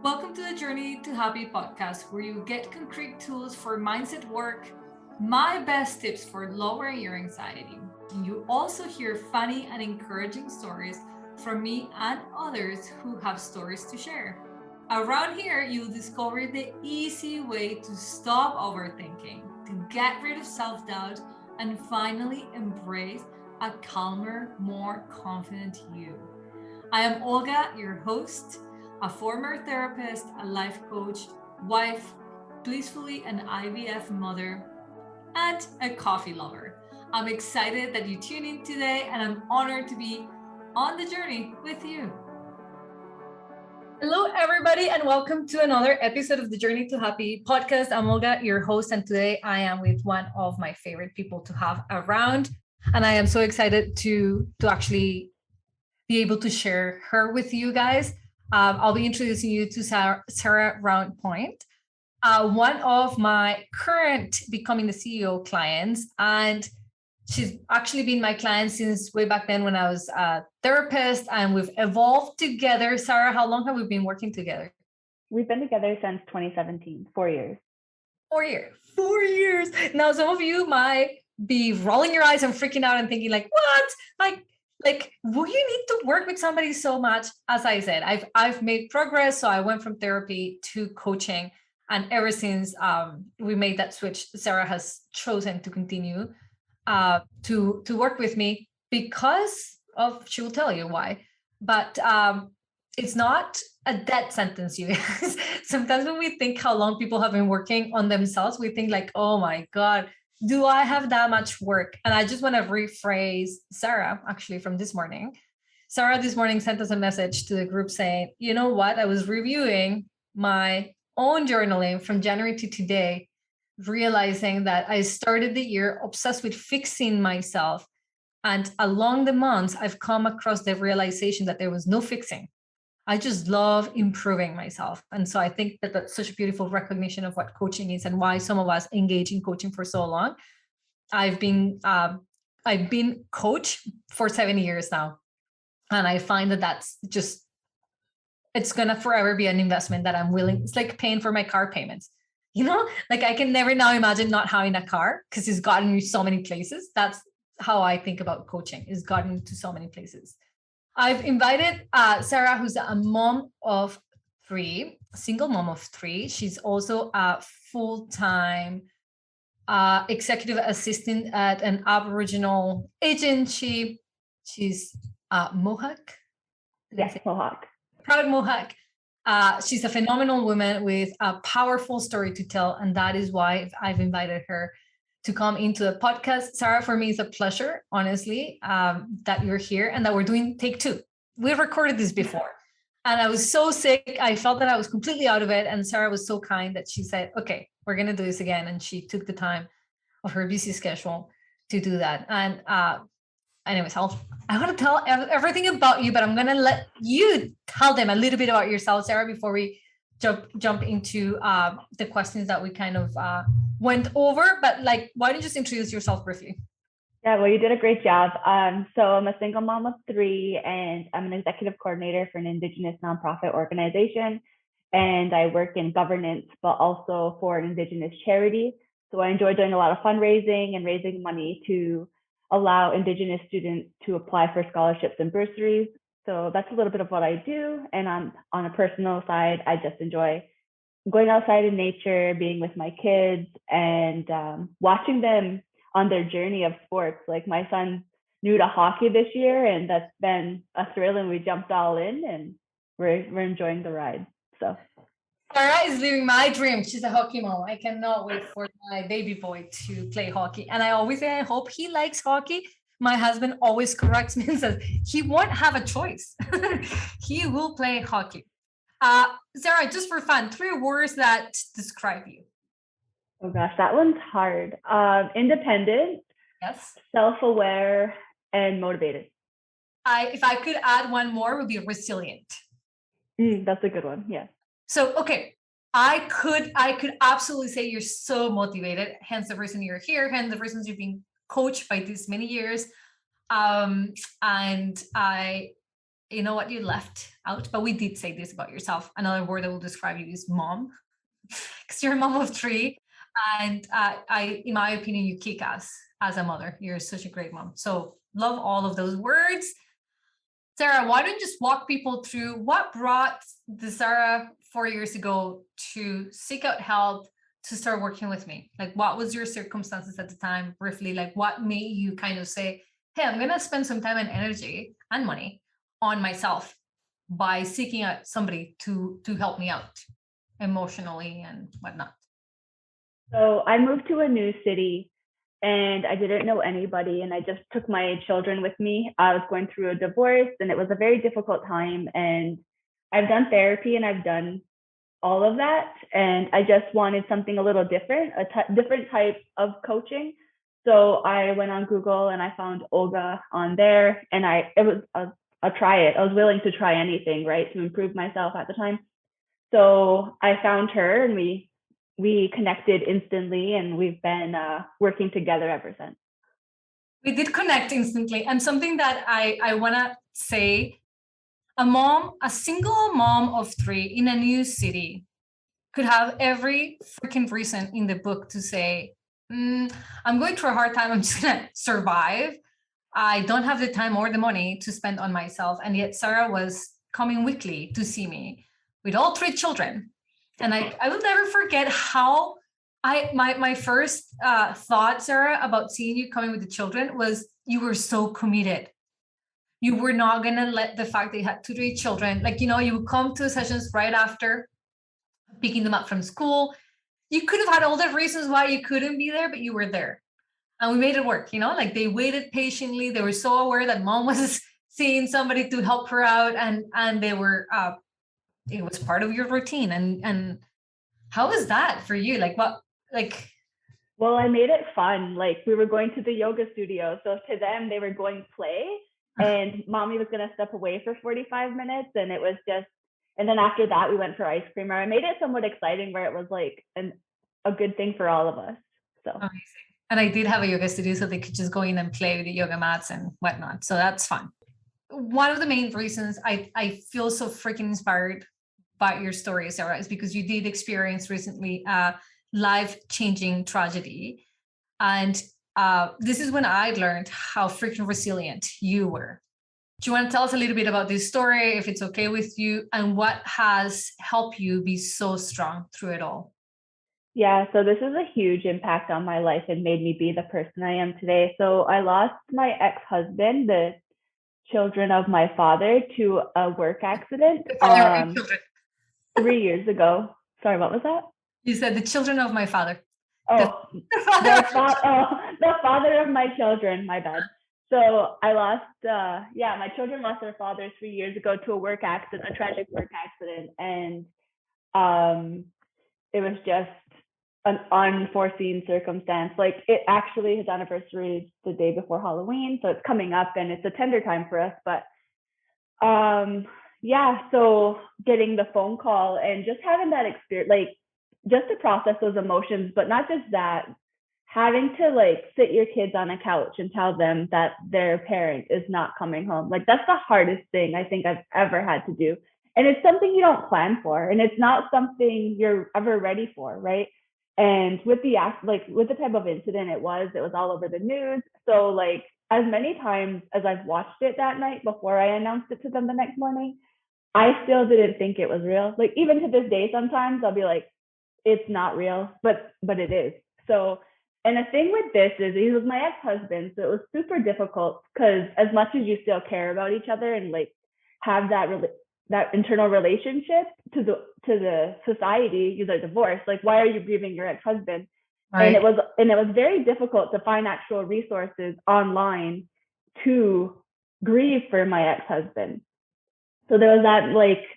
Welcome to the Journey to Happy podcast, where you get concrete tools for mindset work, my best tips for lowering your anxiety. And you also hear funny and encouraging stories from me and others who have stories to share. Around here, you'll discover the easy way to stop overthinking, to get rid of self doubt, and finally embrace a calmer, more confident you. I am Olga, your host, a former therapist, a life coach, wife, blissfully an IVF mother, and a coffee lover. I'm excited that you tune in today, and I'm honored to be on the journey with you. Hello, everybody, and welcome to another episode of the Journey to Happy podcast. I'm Olga, your host, and today I am with one of my favorite people to have around, and I am so excited to actually be able to share her with you guys. I'll be introducing you to Sara Roundpoint, one of my current becoming the CEO clients. And she's actually been my client since way back then when I was a therapist, and we've evolved together. Sara, how long have we been working together? We've been together since 2017, 4 years. 4 years. 4 years. Now, some of you might be rolling your eyes and freaking out and thinking like, what? Like, will you need to work with somebody so much? As I said, I've made progress. So I went from therapy to coaching, and ever since we made that switch, Sara has chosen to continue to work with me because of, she will tell you why, but it's not a death sentence, you guys. Sometimes when we think how long people have been working on themselves, we think like, oh my God, do I have that much work? And I just want to rephrase Sara actually from this morning. Sara this morning sent us a message to the group saying, you know what? I was reviewing my own journaling from January to today, realizing that I started the year obsessed with fixing myself. And along the months, I've come across the realization that there was no fixing. I just love improving myself. And so I think that that's such a beautiful recognition of what coaching is and why some of us engage in coaching for so long. I've been coach for 7 years now. And I find that that's just, it's going to forever be an investment that I'm willing. It's like paying for my car payments. You know, like I can never now imagine not having a car because it's gotten me so many places. That's how I think about coaching. It's gotten me to so many places. I've invited Sara, who's a mom of 3, a single mom of 3. She's also a full-time executive assistant at an Aboriginal agency. She's Mohawk. Yes, Mohawk. Proud Mohawk. She's a phenomenal woman with a powerful story to tell, and that is why I've invited her to come into the podcast. Sara, for me, it's a pleasure, honestly, that you're here and that we're doing take 2. We recorded this before, and I was so sick. I felt that I was completely out of it, and Sara was so kind that she said, okay, we're going to do this again, and she took the time of her busy schedule to do that. And anyways, I want to tell everything about you, but I'm going to let you tell them a little bit about yourself, Sara, before we jump into the questions that we kind of went over. But like, why don't you just introduce yourself briefly? Yeah, well, you did a great job. So I'm a single mom of 3, and I'm an executive coordinator for an Indigenous nonprofit organization. And I work in governance, but also for an Indigenous charity. So I enjoy doing a lot of fundraising and raising money to allow Indigenous students to apply for scholarships and bursaries. So that's a little bit of what I do. And on a personal side, I just enjoy going outside in nature, being with my kids, and watching them on their journey of sports. Like my son's new to hockey this year, and that's been a thrill, and we jumped all in, and we're enjoying the ride. So Sara is living my dream. She's a hockey mom. I cannot wait for my baby boy to play hockey. And I always say, I hope he likes hockey. My husband always corrects me and says, he won't have a choice. He will play hockey. Sara, just for fun, 3 words that describe you. Oh gosh, that one's hard. Independent, Yes. self-aware, and motivated. If I could add one more, would be resilient. That's a good one. Yeah. So, okay, I could absolutely say you're so motivated. Hence the reason you're here. Hence the reasons you've been coached by these many years. And you know what? You left out, but we did say this about yourself. Another word that will describe you is mom, because you're a mom of three. And in my opinion, you kick ass as a mother. You're such a great mom. So love all of those words. Sara, why don't you just walk people through what brought the Sara 4 years ago to seek out help, to start working with me? Like, what was your circumstances at the time, briefly? Like, what made you kind of say, hey, I'm going to spend some time and energy and money on myself by seeking out somebody to help me out emotionally and whatnot? So I moved to a new city and I didn't know anybody, and I just took my children with me. I was going through a divorce and it was a very difficult time, and I've done therapy and I've done all of that, and I just wanted something a little different, different type of coaching. So I went on Google and I found Olga on there, and it was a try it. I was willing to try anything, right, to improve myself at the time. So I found her and we connected instantly, and we've been working together ever since. We did connect instantly. And something that I want to say, a single mom of three in a new city could have every freaking reason in the book to say, I'm going through a hard time. I'm just going to survive. I don't have the time or the money to spend on myself. And yet Sara was coming weekly to see me with all three children. And I will never forget how my first thought, Sara, about seeing you coming with the children was you were so committed. You were not going to let the fact that you had two, three children, like, you would come to sessions right after picking them up from school. You could have had all the reasons why you couldn't be there, but you were there. And we made it work, like they waited patiently. They were so aware that mom was seeing somebody to help her out, and they were it was part of your routine. And how was that for you? Like what, like Well, I made it fun. Like, we were going to the yoga studio, so to them they were going play, and mommy was going to step away for 45 minutes, and it was just, and then after that we went for ice cream. Or I made it somewhat exciting where it was like a good thing for all of us. So amazing. And I did have a yoga studio, so they could just go in and play with the yoga mats and whatnot. So that's fun. One of the main reasons I feel so freaking inspired by your story, Sara, is because you did experience recently a life-changing tragedy. And this is when I learned how freaking resilient you were. Do you want to tell us a little bit about this story, if it's okay with you, and what has helped you be so strong through it all? yeah, so this is a huge impact on my life and made me be the person I am today. So I lost my ex-husband, the children of my father, to a work accident The father of your children. 3 years ago. Sorry, what was that? You said the children of my father. Oh, the father of my children, my bad. So I lost, my children lost their father 3 years ago to a work accident, a tragic work accident. And it was just an unforeseen circumstance. Like, it actually, his anniversary is the day before Halloween, so it's coming up and it's a tender time for us. But so getting the phone call and just having that experience, like, just to process those emotions, but not just that, having to like sit your kids on a couch and tell them that their parent is not coming home. Like, that's the hardest thing I think I've ever had to do. And it's something you don't plan for, and it's not something you're ever ready for, right? And with the type of incident it was all over the news. So like, as many times as I've watched it that night before I announced it to them the next morning, I still didn't think it was real. Like, even to this day, sometimes I'll be like, it's not real, but it is. So, and the thing with this is, he was my ex-husband, so it was super difficult, because as much as you still care about each other and like have that internal relationship to the society, you're divorced. Like, why are you grieving your ex-husband? Right. And it was very difficult to find actual resources online to grieve for my ex-husband. So there was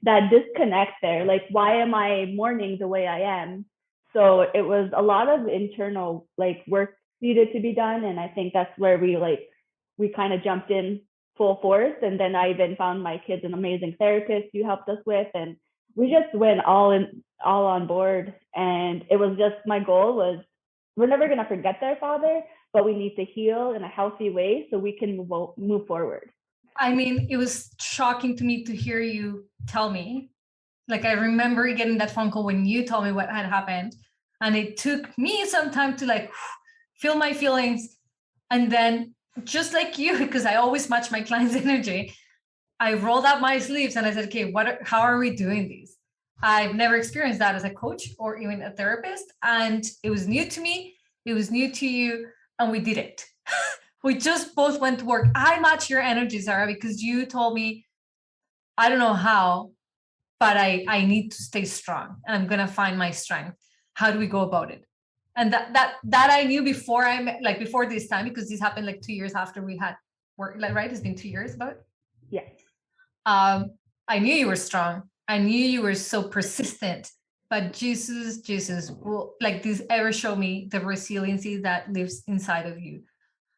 that disconnect there. Like, why am I mourning the way I am? So it was a lot of internal like work needed to be done. And I think that's where we kind of jumped in full force. And then I even found my kids an amazing therapist who helped us with, and we just went all on board. And it was just, my goal was, we're never going to forget their father, but we need to heal in a healthy way so we can move forward. I mean, it was shocking to me to hear you tell me. Like, I remember getting that phone call when you told me what had happened. And it took me some time to like feel my feelings. And then, just like you, because I always match my client's energy, I rolled up my sleeves and I said, okay, how are we doing this? I've never experienced that as a coach or even a therapist. And it was new to me. It was new to you. And we did it. We just both went to work. I match your energy, Sarah, because you told me, I don't know how, but I need to stay strong and I'm gonna find my strength. How do we go about it? And that I knew before I met, like before this time, because this happened like 2 years after we had work, like right? It's been 2 years about. Yeah. I knew you were strong. I knew you were so persistent. But Jesus will like this ever show me the resiliency that lives inside of you.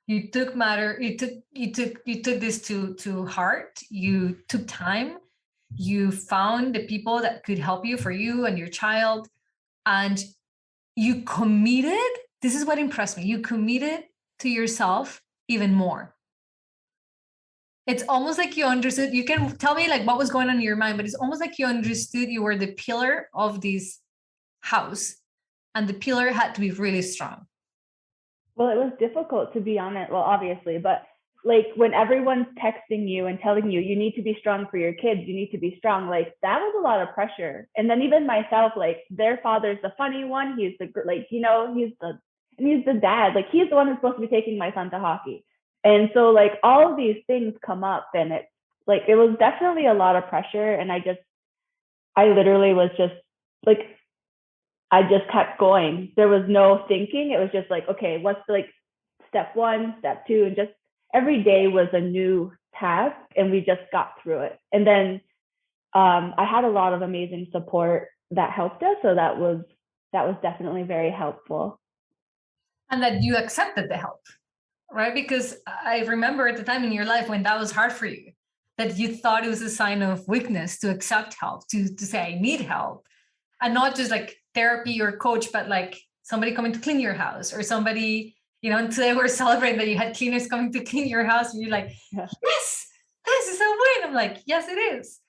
You took matter, you took this to heart. You took time. You found the people that could help you for you and your child. And you committed. This is what impressed me. You committed to yourself even more. It's almost like you understood. You can tell me like what was going on in your mind, but it's almost like you understood you were the pillar of this house, and the pillar had to be really strong. Well, it was difficult, to be honest. Well, obviously, but like when everyone's texting you and telling you need to be strong for your kids, you need to be strong, like that was a lot of pressure. And then even myself, like their father's the funny one. He's the like, he's the dad. Like he's the one who's supposed to be taking my son to hockey. And so like all of these things come up, and it's like it was definitely a lot of pressure. And I literally was just like I just kept going. There was no thinking. It was just like, okay, what's like step one, step two, and just every day was a new task, and we just got through it. And then I had a lot of amazing support that helped us, so that was definitely very helpful. And that you accepted the help, right? Because I remember at the time in your life when that was hard for you, that you thought it was a sign of weakness to accept help, to say, I need help. And not just like therapy or coach, but like somebody coming to clean your house, or somebody, and today we're celebrating that you had cleaners coming to clean your house. And you're like, Yeah. yes, this is a win. I'm like, yes, it is.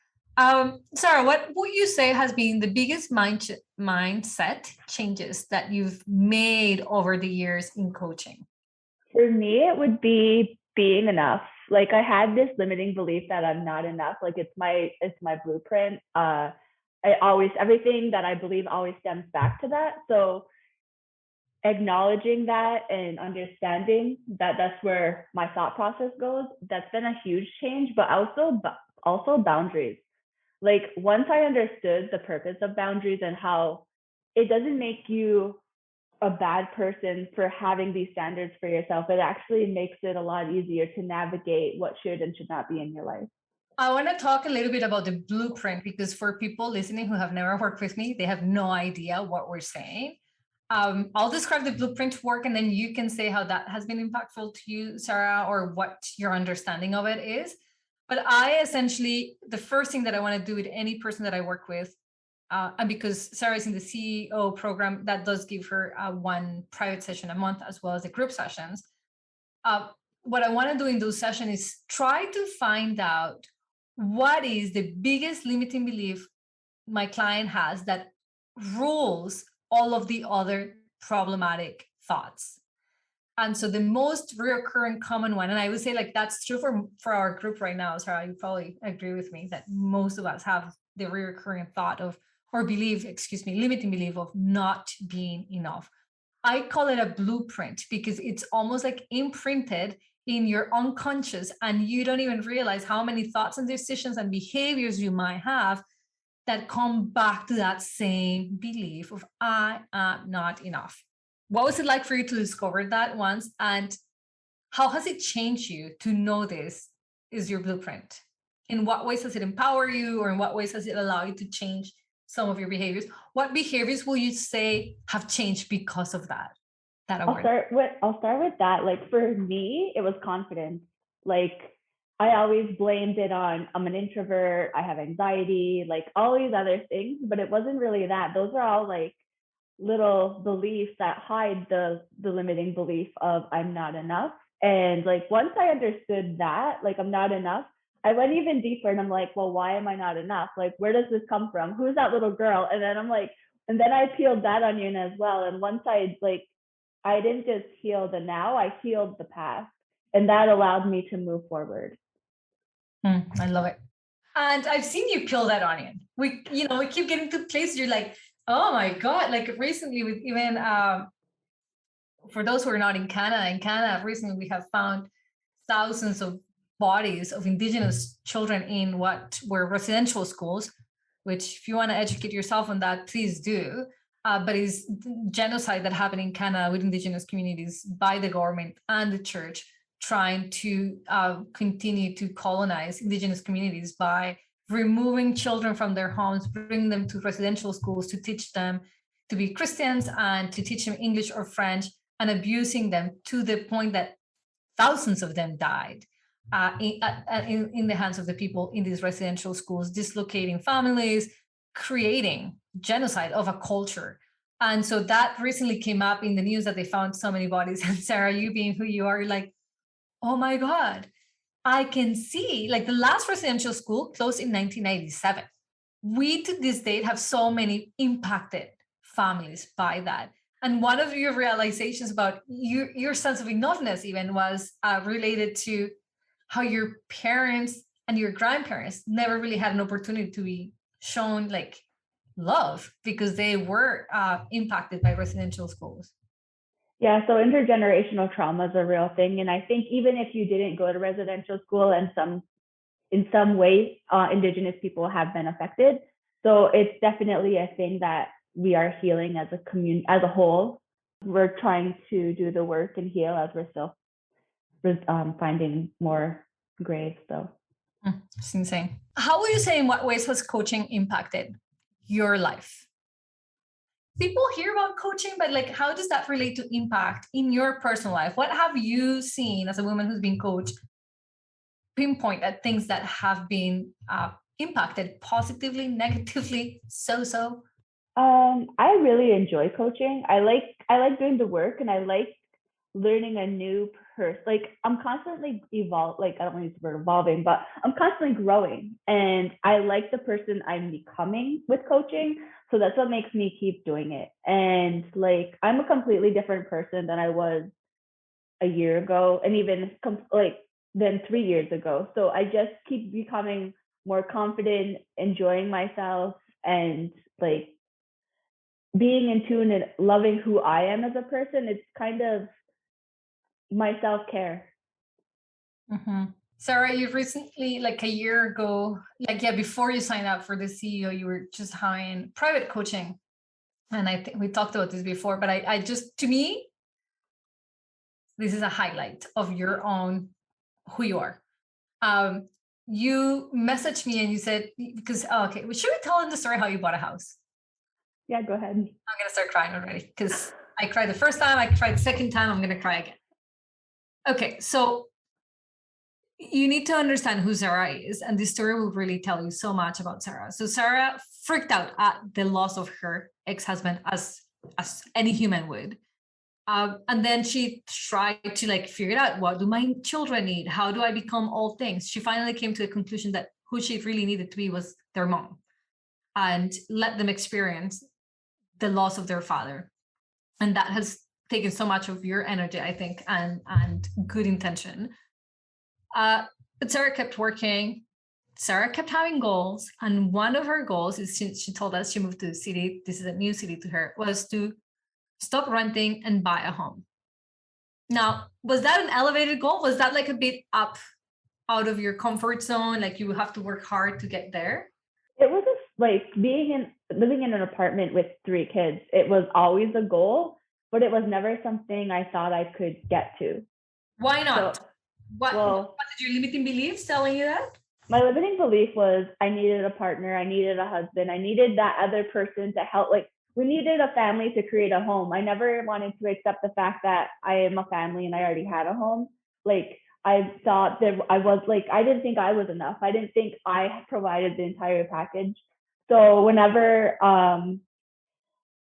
Sarah, what would you say has been the biggest mindset changes that you've made over the years in coaching? For me, it would be being enough. Like I had this limiting belief that I'm not enough. Like it's my blueprint. I always everything that I believe always stems back to that. So acknowledging that and understanding that that's where my thought process goes, that's been a huge change. But also boundaries. Like once I understood the purpose of boundaries and how it doesn't make you a bad person for having these standards for yourself, it actually makes it a lot easier to navigate what should and should not be in your life. I want to talk a little bit about the blueprint, because for people listening who have never worked with me, they have no idea what we're saying. I'll describe the blueprint work, and then you can say how that has been impactful to you, Sarah, or what your understanding of it is. But I essentially, the first thing that I want to do with any person that I work with, and because Sarah is in the CEO program, that does give her one private session a month as well as the group sessions. What I want to do in those sessions is try to find out what is the biggest limiting belief my client has that rules all of the other problematic thoughts. And so the most recurrent common one, and I would say like that's true for our group right now, Sarah, you probably agree with me that most of us have the recurring thought of, or belief, excuse me, limiting belief of not being enough. I call it a blueprint because it's almost like imprinted in your unconscious, and you don't even realize how many thoughts and decisions and behaviors you might have that come back to that same belief of I am not enough. What was it like for you to discover that once, and how has it changed you to know this is your blueprint? In what ways does it empower you, or in what ways does it allow you to change some of your behaviors? What behaviors will you say have changed because of that I'll awareness? start with that. Like for me, it was confidence. Like I always blamed it on I'm an introvert, I have anxiety, like all these other things, but it wasn't really that. Those are all like little beliefs that hide the limiting belief of I'm not enough. And like once I understood that, like I'm not enough, I went even deeper and I'm like, well, why am I not enough? Like, where does this come from? Who's that little girl? And then I'm like, and then I peeled that onion as well. And once I didn't just heal the now, I healed the past. And that allowed me to move forward. I love it. And I've seen you peel that onion. We keep getting to places you're like, oh my God. Like recently with even for those who are not in Canada, recently we have found thousands of bodies of Indigenous children in what were residential schools, which if you want to educate yourself on that, please do. But is genocide that happened in Canada with Indigenous communities by the government and the church trying to continue to colonize Indigenous communities by removing children from their homes, bringing them to residential schools to teach them to be Christians and to teach them English or French, and abusing them to the point that thousands of them died in the hands of the people in these residential schools, dislocating families, creating genocide of a culture. And so that recently came up in the news that they found so many bodies. And Sara, you being who you are, you're like, oh my God, I can see like the last residential school closed in 1997. We to this date have so many impacted families by that. And one of your realizations about your sense of enoughness even was related to how your parents and your grandparents never really had an opportunity to be shown like love because they were impacted by residential schools. Yeah, so intergenerational trauma is a real thing. And I think even if you didn't go to residential school and in some way, Indigenous people have been affected. So it's definitely a thing that we are healing as a community, as a whole. We're trying to do the work and heal as we're still finding more graves. So It's insane. How would you say, in what ways has coaching impacted your life? People hear about coaching, but like, how does that relate to impact in your personal life? What have you seen as a woman who's been coached pinpoint at things that have been impacted positively, negatively, so? I really enjoy coaching. I like doing the work, and I like learning a new person. Like I'm constantly like I don't want to use the word evolving, but I'm constantly growing, and I like the person I'm becoming with coaching. So that's what makes me keep doing it. And like I'm a completely different person than I was a year ago, and even like than 3 years ago. So I just keep becoming more confident, enjoying myself, and like being in tune and loving who I am as a person. It's kind of my self-care. Mm-hmm. Sara, you recently, like a year ago, like yeah, before you signed up for the CEO, you were just hiring private coaching. And I think we talked about this before, but I just, to me, this is a highlight of your own who you are. You messaged me and you said, because, okay, well, should we tell them the story how you bought a house? Yeah, go ahead. I'm going to start crying already because I cried the first time, I cried the second time, I'm going to cry again. Okay, so you need to understand who Sara is, and this story will really tell you so much about Sara. So Sara freaked out at the loss of her ex-husband, as any human would. And then she tried to like figure it out. What do my children need? How do I become all things? She finally came to the conclusion that who she really needed to be was their mom, and let them experience the loss of their father. And that has taken so much of your energy, I think, and good intention. But Sara kept working. Sara kept having goals, and one of her goals is she told us she moved to the city. This is a new city to her, was to stop renting and buy a home. Now, was that an elevated goal? Was that like a bit up out of your comfort zone? Like you have to work hard to get there? It was just like living in an apartment with 3 kids. It was always a goal, but it was never something I thought I could get to. Why not? So, What well, did your limiting beliefs telling you that? my limiting belief was I needed a partner, I needed a husband, I needed that other person to help. Like we needed a family to create a home. I never wanted to accept the fact that I am a family and I already had a home. Like I thought that I was like, I didn't think I was enough. I didn't think I provided the entire package. So whenever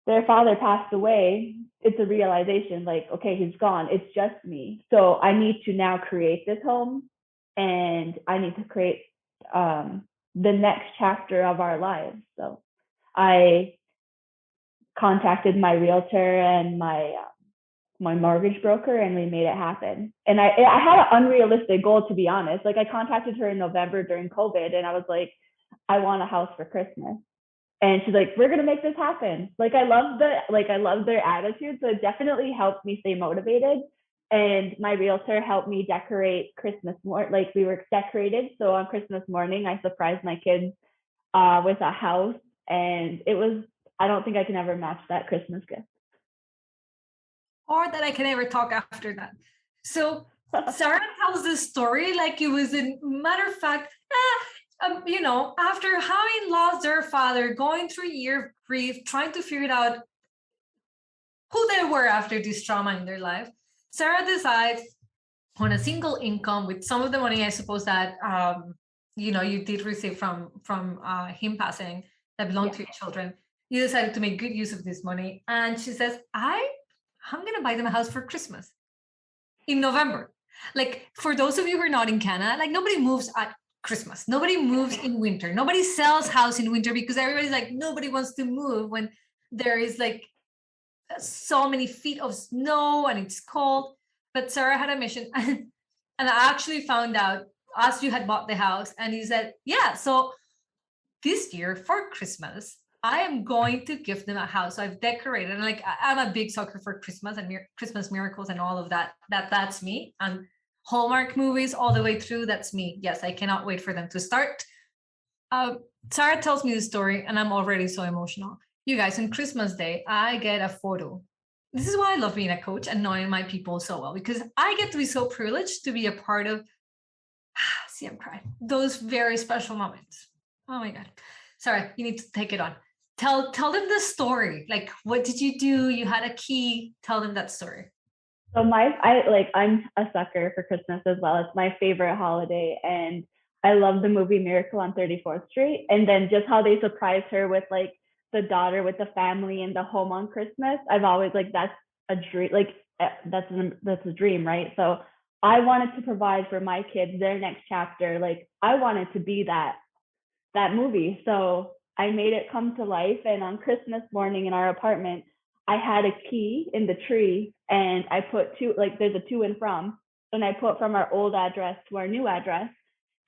their father passed away, it's a realization like, okay, he's gone. It's just me. So I need to now create this home. and I need to create the next chapter of our lives. So I contacted my realtor and my mortgage broker, and we made it happen. And I had an unrealistic goal, to be honest. Like, I contacted her in November during COVID, and I was like, I want a house for Christmas. And she's like, we're gonna make this happen. Like, I love their attitude. So it definitely helped me stay motivated. And my realtor helped me decorate Christmas morning. Like, we were decorated. So on Christmas morning, I surprised my kids with a house. And it was, I don't think I can ever match that Christmas gift. Or that I can ever talk after that. So Sara tells this story like it was a matter of fact, after having lost their father, going through a year of grief, trying to figure it out who they were after this trauma in their life, Sara decides on a single income with some of the money, I suppose, that you did receive from him passing that belonged to your children. You decided to make good use of this money, and she says, I'm gonna buy them a house for Christmas in November. Like, for those of you who are not in Canada, like, nobody moves at Christmas. Nobody moves in winter. Nobody sells house in winter because everybody's like, nobody wants to move when there is like so many feet of snow and it's cold. But Sara had a mission, and I actually found out as you had bought the house, and he said, yeah, so this year for Christmas, I am going to give them a house. So I've decorated, and like, I'm a big sucker for Christmas and Christmas miracles and all of that. That's me. And Hallmark movies all the way through. That's me. Yes, I cannot wait for them to start. Sara tells me the story, and I'm already so emotional. You guys, on Christmas Day, I get a photo. This is why I love being a coach and knowing my people so well, because I get to be so privileged to be a part of, see, I'm crying, those very special moments. Oh my God. Sorry, you need to take it on. Tell them the story. Like, what did you do? You had a key. Tell them that story. So I'm a sucker for Christmas as well. It's my favorite holiday, and I love the movie Miracle on 34th Street. And then just how they surprise her with like the daughter with the family and the home on Christmas. I've always like, that's a dream. Like, that's a dream, right? So I wanted to provide for my kids their next chapter. Like, I wanted to be that movie. So I made it come to life. And on Christmas morning in our apartment, I had a key in the tree, and I put two, like, there's a to and from, and I put from our old address to our new address.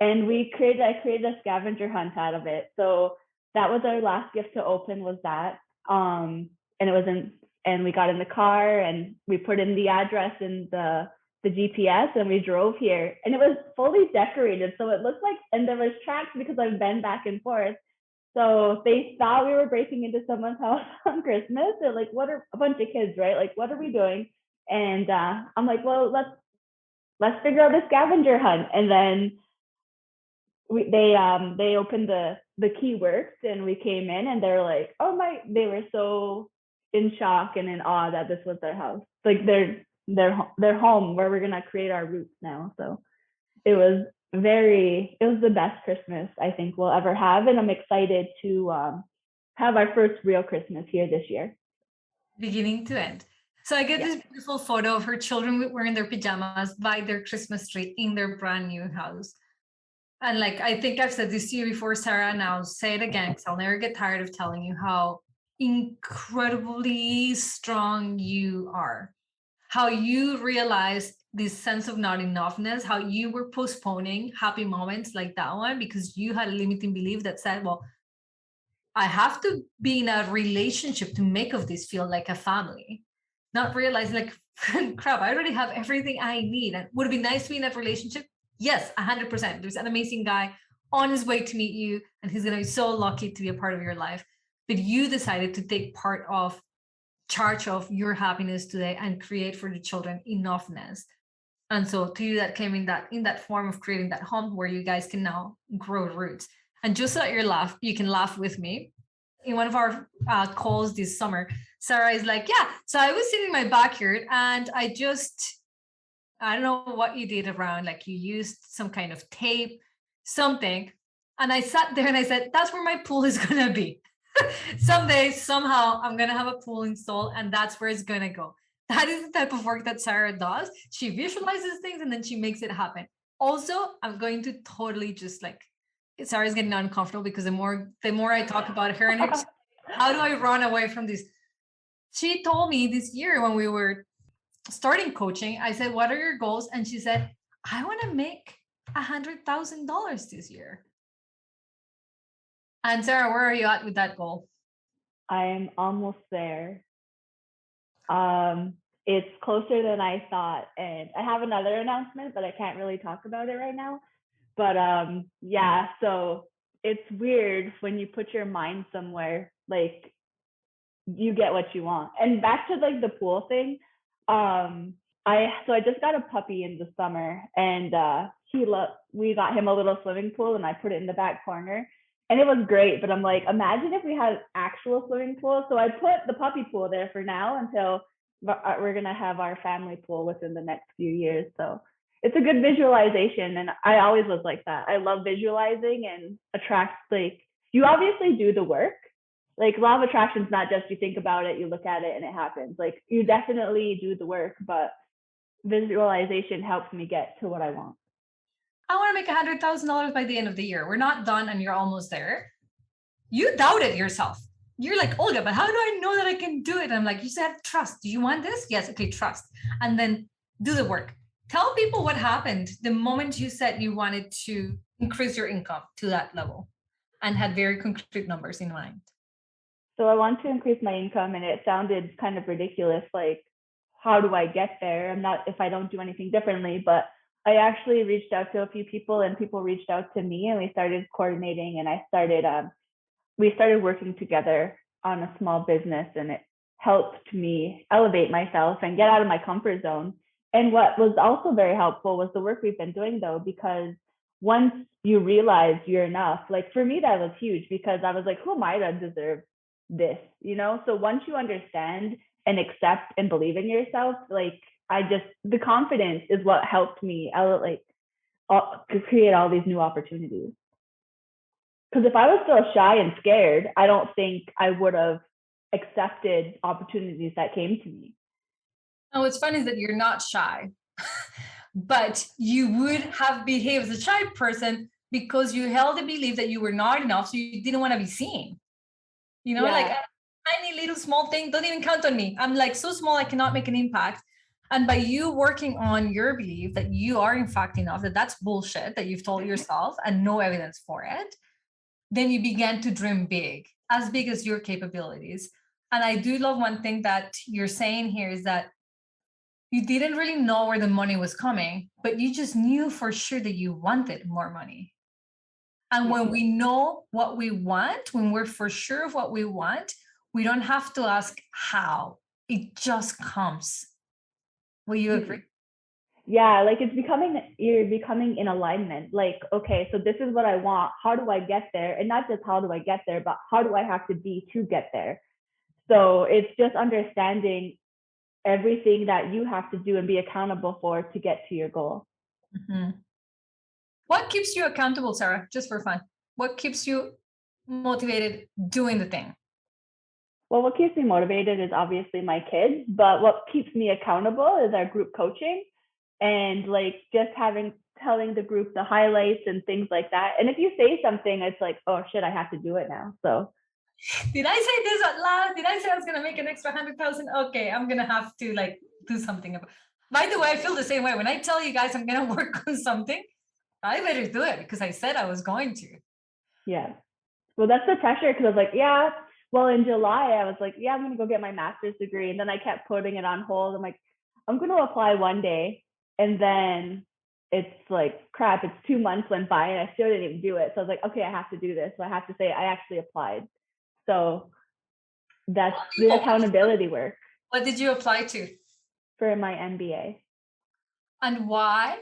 And I created a scavenger hunt out of it. So that was our last gift to open, was that. And it was and we got in the car and we put in the address in the GPS, and we drove here, and it was fully decorated. So it looked like, and there was tracks because I've been back and forth. So they thought we were breaking into someone's house on Christmas. They're like, what are a bunch of kids, right? Like, what are we doing? And I'm like, well, let's figure out the scavenger hunt. And then they opened the key works, and we came in, and they're like, they were so in shock and in awe that this was their house. Like, their home where we're gonna create our roots now. So it was the best Christmas I think we'll ever have, and I'm excited to have our first real Christmas here this year. Beginning to end. So I get this beautiful photo of her children wearing their pajamas by their Christmas tree in their brand new house. And like, I think I've said this to you before, Sara, and I'll say it again because I'll never get tired of telling you how incredibly strong you are. How you realize this sense of not enoughness, how you were postponing happy moments like that one because you had a limiting belief that said, well, I have to be in a relationship to make of this feel like a family. Not realizing like, crap, I already have everything I need. And would it be nice to be in that relationship? Yes, 100%. There's an amazing guy on his way to meet you, and he's going to be so lucky to be a part of your life. But you decided to take charge of your happiness today and create for the children enoughness. And so to you, that came in that form of creating that home where you guys can now grow roots. And just so that you can laugh with me. In one of our calls this summer, Sara is like, yeah, so I was sitting in my backyard, and I don't know what you did around, like you used some kind of tape, something. And I sat there and I said, that's where my pool is going to be. Someday, somehow, I'm going to have a pool installed, and that's where it's going to go. That is the type of work that Sara does. She visualizes things and then she makes it happen. Also, I'm going to totally just like, Sarah's getting uncomfortable because the more I talk about her and her, how do I run away from this? She told me this year when we were starting coaching, I said, what are your goals? And she said, I want to make $100,000 this year. And Sarah, where are you at with that goal? I'm almost there. It's closer than I thought. And I have another announcement, but I can't really talk about it right now. But yeah, so it's weird when you put your mind somewhere, like you get what you want. And back to like the pool thing, I just got a puppy in the summer, and we got him a little swimming pool, and I put it in the back corner, and it was great. But I'm like, imagine if we had actual swimming pool. So I put the puppy pool there for now until we're gonna have our family pool within the next few years. So it's a good visualization, and I always was like that. I love visualizing and attract, like, you obviously do the work. Like, law of attraction is not just you think about it, you look at it, and it happens. Like, you definitely do the work, but visualization helps me get to what I want. I want to make $100,000 by the end of the year. We're not done and you're almost there. You doubted yourself. You're like, Olga, but how do I know that I can do it? I'm like, you said trust. Do you want this? Yes. Okay, trust. And then do the work. Tell people what happened the moment you said you wanted to increase your income to that level and had very concrete numbers in mind. So I want to increase my income, and it sounded kind of ridiculous. Like, how do I get there? I'm not, if I don't do anything differently, but I actually reached out to a few people, and people reached out to me, and we started coordinating, and we started working together on a small business, and it helped me elevate myself and get out of my comfort zone. And what was also very helpful was the work we've been doing, though, because once you realize you're enough, like for me, that was huge, because I was like, who am I to deserve this? So once you understand and accept and believe in yourself, like, the confidence is what helped me to create all these new opportunities. Because if I was still shy and scared, I don't think I would have accepted opportunities that came to me. Oh, what's funny is that you're not shy, but you would have behaved as a shy person because you held the belief that you were not enough, so you didn't want to be seen. Like a tiny little small thing, don't even count on me. I'm like so small, I cannot make an impact. And by you working on your belief that you are in fact enough, that's bullshit that you've told yourself and no evidence for it, then you began to dream big, as big as your capabilities. And I do love one thing that you're saying here is that you didn't really know where the money was coming, but you just knew for sure that you wanted more money. And when we know what we want, when we're for sure of what we want, we don't have to ask how. It just comes. Will you agree? Yeah, like you're becoming in alignment. Like, okay, so this is what I want. How do I get there? And not just how do I get there, but how do I have to be to get there? So it's just understanding everything that you have to do and be accountable for to get to your goal. Mm-hmm. What keeps you accountable, Sarah? Just for fun. What keeps you motivated doing the thing? Well, what keeps me motivated is obviously my kids, but what keeps me accountable is our group coaching, and like just telling the group the highlights and things like that. And if you say something, it's like, oh shit, I have to do it now. So did I say this out loud? Did I say I was gonna make an extra 100,000? Okay, I'm gonna have to like do something about. By the way, I feel the same way. When I tell you guys I'm gonna work on something, I better do it because I said I was going to. Yeah. Well, that's the pressure, because I was like, yeah. Well, in July, I was like, yeah, I'm gonna go get my master's degree, and then I kept putting it on hold. I'm like, I'm gonna apply one day, and then it's like, crap, it's 2 months went by and I still didn't even do it. So I was like, okay, I have to do this. So I have to say I actually applied. So that's the accountability work. What did you apply to? For my MBA. And why?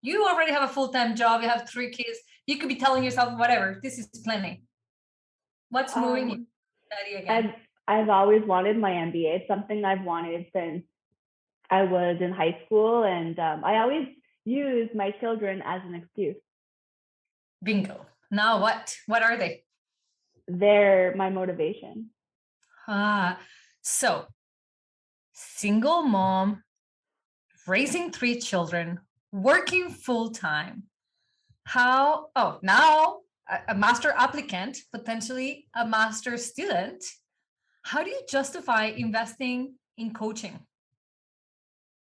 You already have a full-time job, you have 3 kids, you could be telling yourself, whatever, this is plenty. What's moving you to study again? I've always wanted my MBA. It's something I've wanted since I was in high school, and I always use my children as an excuse. Bingo. Now what? What are they? They're my motivation. So single mom, raising 3 children, working full time. Now a master applicant, potentially a master student. How do you justify investing in coaching?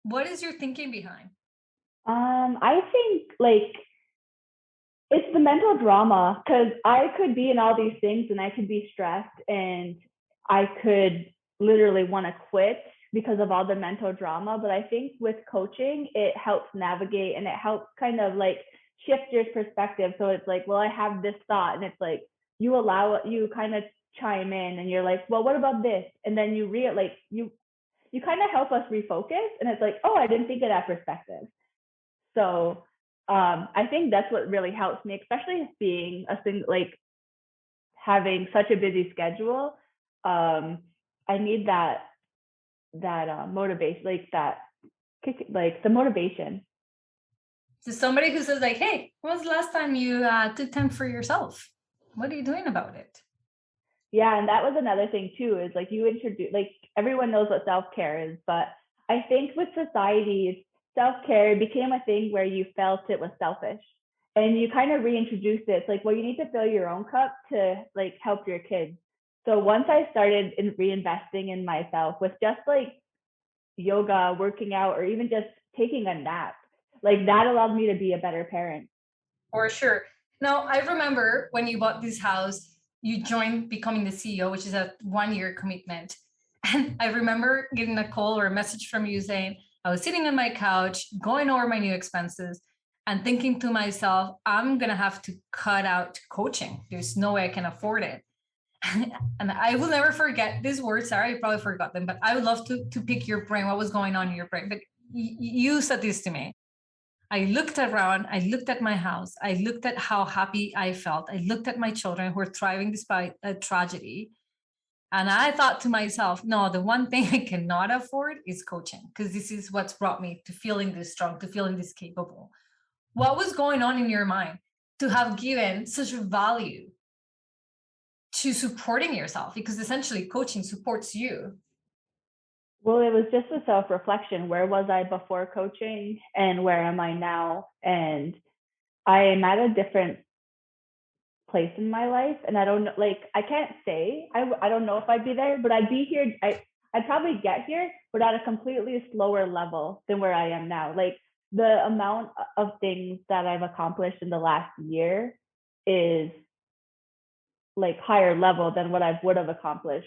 What is your thinking behind? I think like it's the mental drama because I could be in all these things and I could be stressed and I could literally want to quit because of all the mental drama. But I think with coaching, it helps navigate and it helps kind of like shift your perspective. So it's like, well, I have this thought, and it's like you kind of chime in and you're like, well, what about this? And then you kind of help us refocus, and it's like, oh, I didn't think of that perspective. So I think that's what really helps me, especially being a thing like having such a busy schedule. I need that motivation, like that kick, like the motivation. To somebody who says like, hey, when was the last time you took time for yourself? What are you doing about it? Yeah, and that was another thing too, is like you introduce, like everyone knows what self-care is, but I think with society, self-care became a thing where you felt it was selfish. And you kind of reintroduced it. It's like, well, you need to fill your own cup to like help your kids. So once I started in reinvesting in myself with just like yoga, working out, or even just taking a nap, like that allowed me to be a better parent. For sure. Now, I remember when you bought this house, you joined becoming the CEO, which is a 1 year commitment. And I remember getting a call or a message from you saying, I was sitting on my couch, going over my new expenses, and thinking to myself, I'm going to have to cut out coaching. There's no way I can afford it. And I will never forget these words. Sarah, you probably forgot them, but I would love to pick your brain. What was going on in your brain? But you said this to me. I looked around, I looked at my house, I looked at how happy I felt, I looked at my children who are thriving despite a tragedy. And I thought to myself, no, the one thing I cannot afford is coaching, because this is what's brought me to feeling this strong, to feeling this capable. What was going on in your mind to have given such value to supporting yourself? Because essentially, coaching supports you. Well, it was just a self reflection. Where was I before coaching and where am I now? And I am at a different place in my life. And I don't know, like, I can't say, I don't know if I'd be there, but I'd be here. I'd probably get here, but at a completely slower level than where I am now. Like, the amount of things that I've accomplished in the last year is like higher level than what I would have accomplished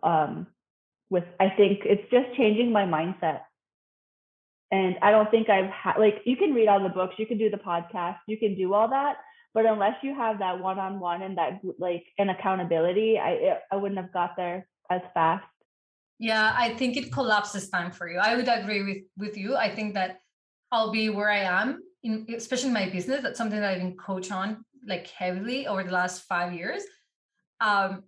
um, I think it's just changing my mindset. And I don't think like, you can read all the books, you can do the podcast, you can do all that, but unless you have that one-on-one and that like an accountability, I wouldn't have got there as fast. Yeah, I think it collapses time for you. I would agree with you. I think that I'll be where I am, especially in my business. That's something that I've been coached on like heavily over the last 5 years. Um,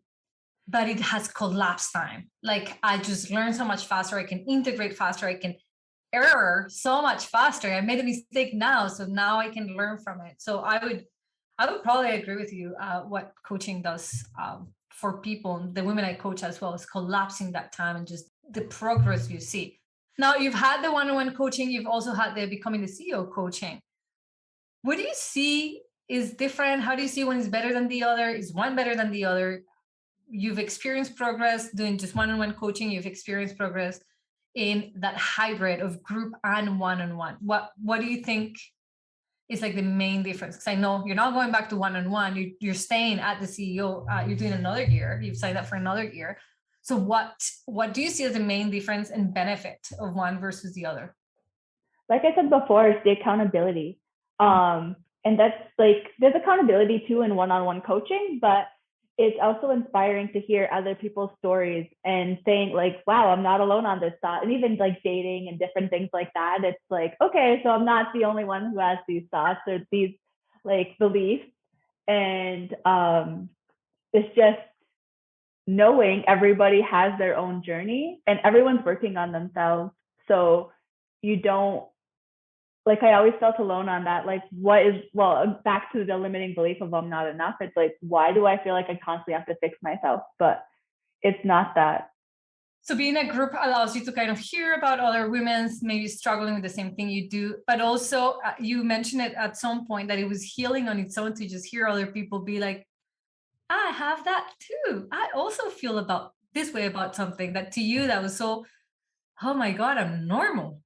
but it has collapsed time. Like I just learn so much faster. I can integrate faster. I can error so much faster. I made a mistake now, so now I can learn from it. So I would probably agree with you. What coaching does for people, the women I coach as well, is collapsing that time and just the progress you see. Now you've had the one-on-one coaching. You've also had the becoming the CEO coaching. What do you see is different? How do you see one is better than the other? Is one better than the other? You've experienced progress doing just one-on-one coaching. You've experienced progress in that hybrid of group and one-on-one. What do you think is like the main difference? Because I know you're not going back to one-on-one. You're staying at the CEO. You're doing another year. You've signed up for another year. So what do you see as the main difference and benefit of one versus the other? Like I said before, it's the accountability. And that's like, there's accountability too in one-on-one coaching, but it's also inspiring to hear other people's stories and saying like, wow, I'm not alone on this thought. And even like dating and different things like that, it's like, okay, so I'm not the only one who has these thoughts or these like beliefs. And it's just knowing everybody has their own journey and everyone's working on themselves. So you don't, like, I always felt alone on that. Like, back to the limiting belief of I'm not enough. It's like, why do I feel like I constantly have to fix myself? But it's not that. So being a group allows you to kind of hear about other women's maybe struggling with the same thing you do, but also you mentioned it at some point that it was healing on its own to just hear other people be like, I have that too. I also feel about this way about something that to you that was so, oh my God, I'm normal.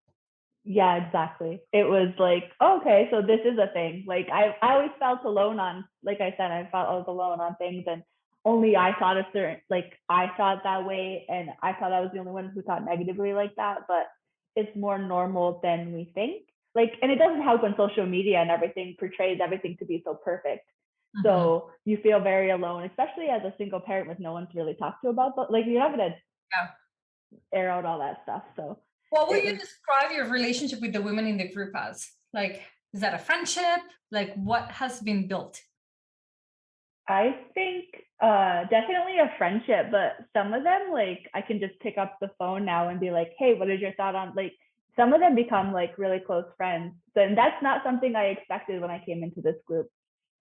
Yeah, exactly. It was like, oh, okay, so this is a thing. Like I always felt alone on, like I said, I felt I was alone on things, and only I thought a certain, like I thought that way, and I thought I was the only one who thought negatively like that. But it's more normal than we think. Like, and it doesn't help when social media and everything portrays everything to be so perfect. Mhm. So you feel very alone, especially as a single parent with no one to really talk to about. But like you're not gonna Yeah. air out all that stuff. So What would it you was describe your relationship with the women in the group as? Like, is that a friendship? Like, what has been built? I think definitely a friendship, but some of them like I can just pick up the phone now and be like, "Hey, what is your thought on like?" Some of them become like really close friends. So, and that's not something I expected when I came into this group.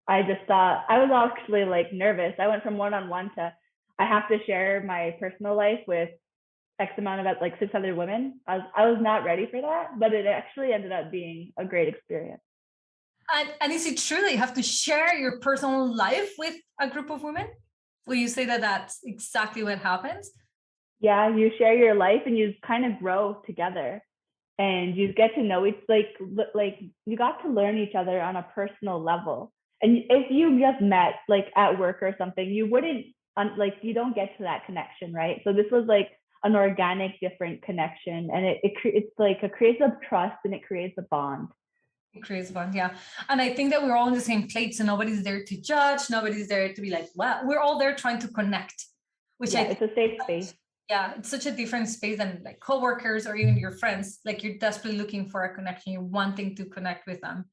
I just thought I was actually like nervous. I went from one-on-one to I have to share my personal life with X amount of like 600 women. I was not ready for that, but it actually ended up being a great experience. And is it true that you have to share your personal life with a group of women? Will you say that that's exactly what happens? Yeah, you share your life and you kind of grow together, and you get to know each like you got to learn each other on a personal level. And if you just met like at work or something, you wouldn't like you don't get to that connection, right? So this was like an organic different connection, and it's like it creates a trust and it creates a bond. It creates one, yeah. And I think that we're all on the same plate. So nobody's there to judge. Nobody's there to be like, well, we're all there trying to connect, which I Yeah, think, it's a safe space. yeah, it's such a different space than like coworkers or even your friends. Like you're desperately looking for a connection. You're wanting to connect with them.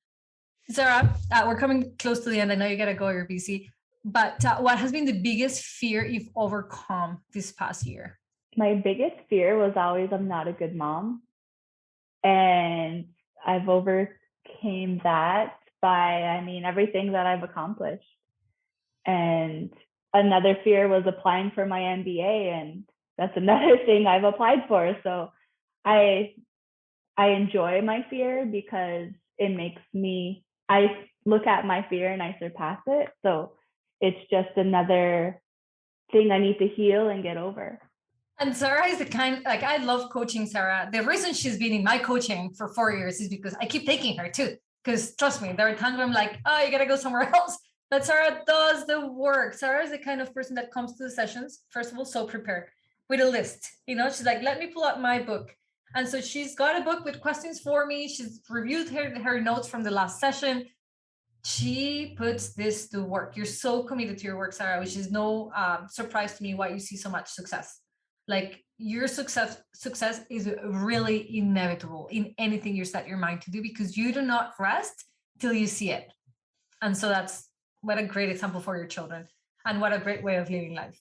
Sarah, we're coming close to the end. I know you gotta go. You're busy. But what has been the biggest fear you've overcome this past year? My biggest fear was always I'm not a good mom, and I've overcame that by, I mean, everything that I've accomplished. And another fear was applying for my MBA, and that's another thing I've applied for. So I I enjoy my fear because it makes me, I look at my fear and I surpass it. So it's just another thing I need to heal and get over. And Sarah is the kind, like, I love coaching Sarah. The reason she's been in my coaching for 4 years is because I keep taking her too. Because trust me, there are times where I'm like, oh, you gotta go somewhere else. But Sarah does the work. Sarah is the kind of person that comes to the sessions, first of all, so prepared with a list. You know, she's like, let me pull out my book. And so she's got a book with questions for me. She's reviewed her notes from the last session. She puts this to work. You're so committed to your work, Sarah, which is no surprise to me why you see so much success. Like your success is really inevitable in anything you set your mind to do because you do not rest till you see it. And so that's what a great example for your children and what a great way of living life.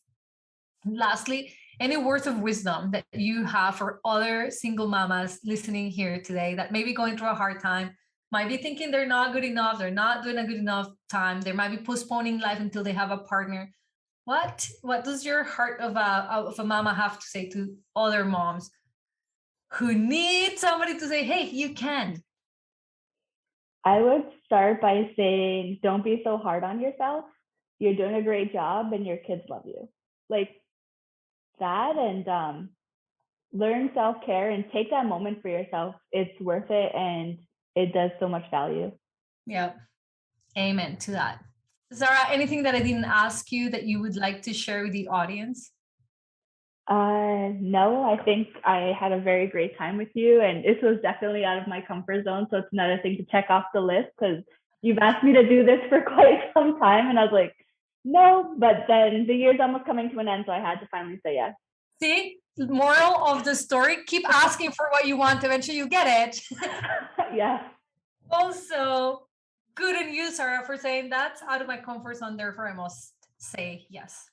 And lastly, any words of wisdom that you have for other single mamas listening here today that may be going through a hard time, might be thinking they're not good enough, they're not doing a good enough time, they might be postponing life until they have a partner. What does your heart of a mama have to say to other moms who need somebody to say, hey, you can? I would start by saying, don't be so hard on yourself. You're doing a great job and your kids love you. Like that, and learn self care and take that moment for yourself. It's worth it, and it does so much value. Yeah, amen to that. Zara, anything that I didn't ask you that you would like to share with the audience? No, I think I had a very great time with you, and this was definitely out of my comfort zone. So it's another thing to check off the list because you've asked me to do this for quite some time, and I was like, no. But then the year's almost coming to an end, so I had to finally say yes. See, moral of the story, keep asking for what you want, eventually you get it. Yeah. Also, good on you, Sarah, for saying that's out of my comfort zone, therefore I must say yes.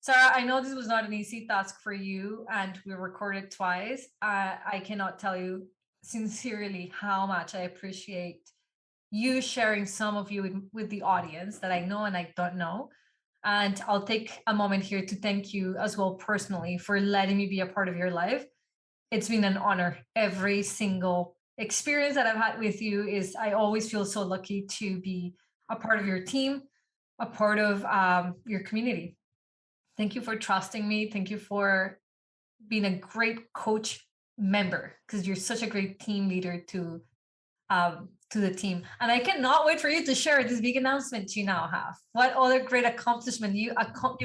Sarah, I know this was not an easy task for you, and we recorded twice. I cannot tell you sincerely how much I appreciate you sharing some of you with the audience that I know and I don't know. And I'll take a moment here to thank you as well personally for letting me be a part of your life. It's been an honor. Every single experience that I've had with you is, I always feel so lucky to be a part of your team, a part of your community. Thank you for trusting me. Thank you for being a great coach member, because you're such a great team leader to the team. And I cannot wait for you to share this big announcement you now have. What other great accomplishment you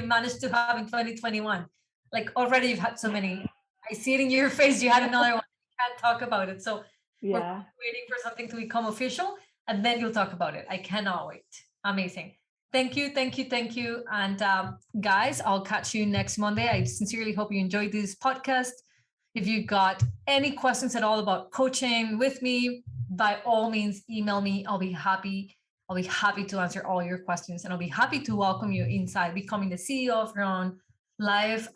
managed to have in 2021? Like, already you've had so many. I see it in your face. You had another one. You can't talk about it. So we're Yeah. waiting for something to become official, and then you'll talk about it. I cannot wait. Amazing. Thank you, thank you, thank you. And guys, I'll catch you next Monday. I sincerely hope you enjoyed this podcast. If you got any questions at all about coaching with me, by all means, email me. I'll be happy. I'll be happy to answer all your questions, and I'll be happy to welcome you inside becoming the CEO of your own life.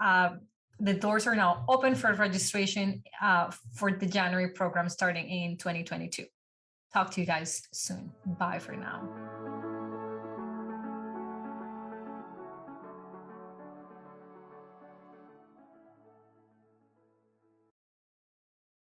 The doors are now open for registration for the January program starting in 2022. Talk to you guys soon. Bye for now.